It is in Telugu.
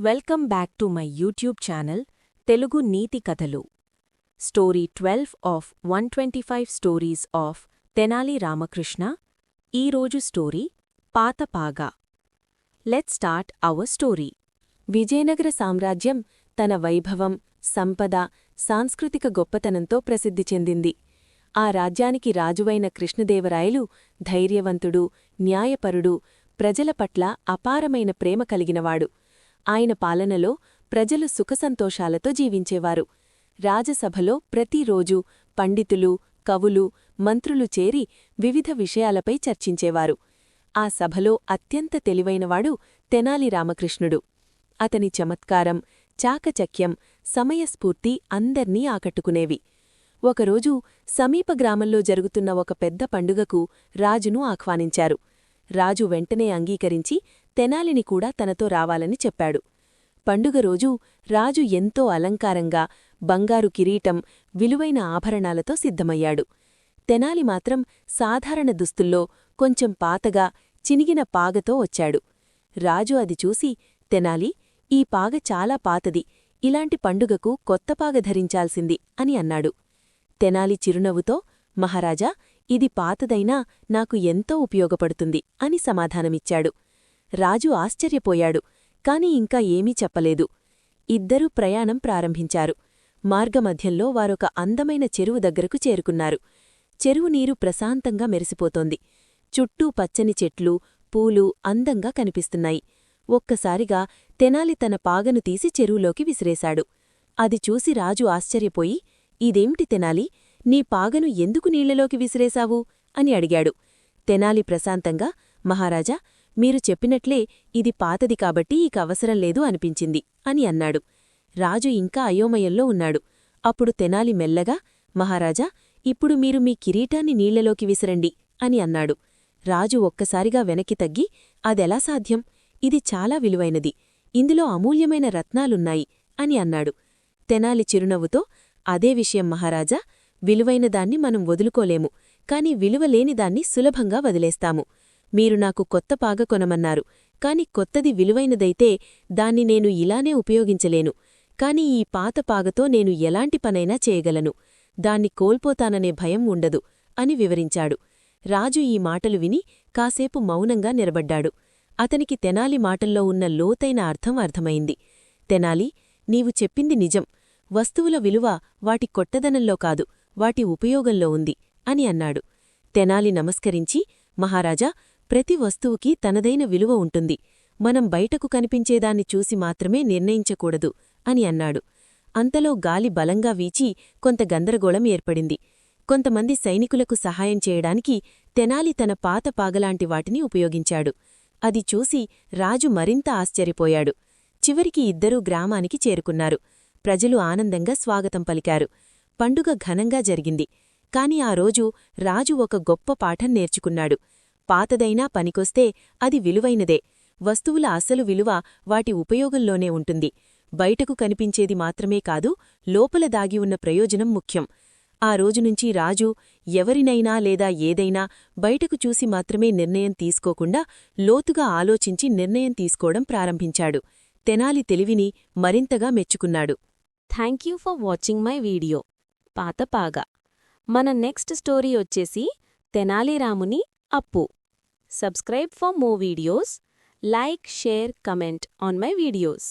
Welcome back to my YouTube channel Telugu నీతి కథలు. Story 12 of 125 stories of Tenali Ramakrishna. ఈరోజు స్టోరీ పాత పాగా. Let's start our story. Vijayanagara సామ్రాజ్యం తన వైభవం, సంపద, సాంస్కృతిక గొప్పతనంతో ప్రసిద్ధి చెందింది. ఆ రాజ్యానికి రాజువైన కృష్ణదేవరాయలు ధైర్యవంతుడు, న్యాయపరుడు, ప్రజల పట్ల అపారమైన ప్రేమ కలిగినవాడు. ఆయన పాలనలో ప్రజలు సుఖసంతోషాలతో జీవించేవారు. రాజసభలో ప్రతిరోజూ పండితులు, కవులు, మంత్రులు చేరి వివిధ విషయాలపై చర్చించేవారు. ఆ సభలో అత్యంత తెలివైనవాడు తెనాలి రామకృష్ణుడు. అతని చమత్కారం, చాకచక్యం, సమయస్ఫూర్తి అందర్నీ ఆకట్టుకునేవి. ఒకరోజు సమీప గ్రామంలో జరుగుతున్న ఒక పెద్ద పండుగకు రాజును ఆహ్వానించారు. రాజు వెంటనే అంగీకరించి తెనాలిని కూడా తనతో రావాలని చెప్పాడు. పండుగ రోజు రాజు ఎంతో అలంకారంగా బంగారు కిరీటం, విలువైన ఆభరణాలతో సిద్ధమయ్యాడు. తెనాలి మాత్రం సాధారణ దుస్తుల్లో కొంచెం పాతగా, చినిగిన పాగతో వచ్చాడు. రాజు అది చూసి, తెనాలి, ఈ పాగ చాలా పాతది, ఇలాంటి పండుగకు కొత్త పాగ ధరించాల్సింది అని అన్నాడు. తెనాలి చిరునవ్వుతో, మహారాజా, ఇది పాతదైనా నాకు ఎంతో ఉపయోగపడుతుంది అని సమాధానమిచ్చాడు. రాజు ఆశ్చర్యపోయాడు, కాని ఇంకా ఏమీ చెప్పలేదు. ఇద్దరూ ప్రయాణం ప్రారంభించారు. మార్గమధ్యంలో వారొక అందమైన చెరువు దగ్గరకు చేరుకున్నారు. చెరువు నీరు ప్రశాంతంగా మెరిసిపోతోంది. చుట్టూ పచ్చని చెట్లు, పూలు అందంగా కనిపిస్తున్నాయి. ఒక్కసారిగా తెనాలి తన పాగను తీసి చెరువులోకి విసిరేశాడు. అది చూసి రాజు ఆశ్చర్యపోయి, ఇదేమిటి తెనాలి, నీ పాగను ఎందుకు నీళ్లలోకి విసిరేశావు అని అడిగాడు. తెనాలి ప్రశాంతంగా, మహారాజా, మీరు చెప్పినట్లే ఇది పాతది కాబట్టి ఇక అవసరం లేదు అనిపించింది అని అన్నాడు. రాజు ఇంకా అయోమయంలో ఉన్నాడు. అప్పుడు తెనాలి మెల్లగా, మహారాజా, ఇప్పుడు మీరు మీ కిరీటాన్ని నీళ్లలోకి విసిరండి అని అన్నాడు. రాజు ఒక్కసారిగా వెనక్కి తగ్గి, అదెలా సాధ్యం, ఇది చాలా విలువైనది, ఇందులో అమూల్యమైన రత్నాలున్నాయి అని అన్నాడు. తెనాలి చిరునవ్వుతో, అదే విషయం మహారాజా, విలువైనదాన్ని మనం వదులుకోలేము, కాని విలువలేనిదాన్ని సులభంగా వదిలేస్తాము. మీరు నాకు కొత్త పాగ కొనమన్నారు, కాని కొత్తది విలువైనదైతే దాన్ని నేను ఇలానే ఉపయోగించలేను. కాని ఈ పాత పాగతో నేను ఎలాంటి పనైనా చేయగలను, దాన్ని కోల్పోతాననే భయం ఉండదు అని వివరించాడు. రాజు ఈ మాటలు విని కాసేపు మౌనంగా నిలబడ్డాడు. అతనికి తెనాలి మాటల్లో ఉన్న లోతైన అర్థమైంది. తెనాలి, నీవు చెప్పింది నిజం. వస్తువుల విలువ వాటి కొట్టదనంలో కాదు, వాటి ఉపయోగంలో ఉంది అని అన్నాడు. తెనాలి నమస్కరించి, మహారాజా, ప్రతి వస్తువుకి తనదైన విలువ ఉంటుంది. మనం బయటకు కనిపించేదాన్ని చూసి మాత్రమే నిర్ణయించకూడదు అని అన్నాడు. అంతలో గాలి బలంగా వీచి కొంత గందరగోళం ఏర్పడింది. కొంతమంది సైనికులకు సహాయం చేయడానికి తెనాలి తన పాత పాగలాంటి వాటిని ఉపయోగించాడు. అది చూసి రాజు మరింత ఆశ్చర్యపోయాడు. చివరికి ఇద్దరూ గ్రామానికి చేరుకున్నారు. ప్రజలు ఆనందంగా స్వాగతం పలికారు. పండుగ ఘనంగా జరిగింది. కాని ఆ రోజు రాజు ఒక గొప్ప పాఠం నేర్చుకున్నాడు. పాతదైనా పనికొస్తే అది విలువైనదే. వస్తువుల అసలు విలువ వాటి ఉపయోగంలోనే ఉంటుంది. బయటకు కనిపించేది మాత్రమే కాదు, లోపల దాగి ఉన్న ప్రయోజనం ముఖ్యం. ఆ రోజునుంచి రాజు ఎవరినైనా లేదా ఏదైనా బయటకు చూసి మాత్రమే నిర్ణయం తీసుకోకుండా లోతుగా ఆలోచించి నిర్ణయం తీసుకోవడం ప్రారంభించాడు. తెనాలి తెలివిని మరింతగా మెచ్చుకున్నాడు. Thank you for watching my video పాత పాగా. మన నెక్స్ట్ స్టోరీ వచ్చేసి తెనాలి రాముని అప్పు. Subscribe for more videos. Like, share, comment on my videos.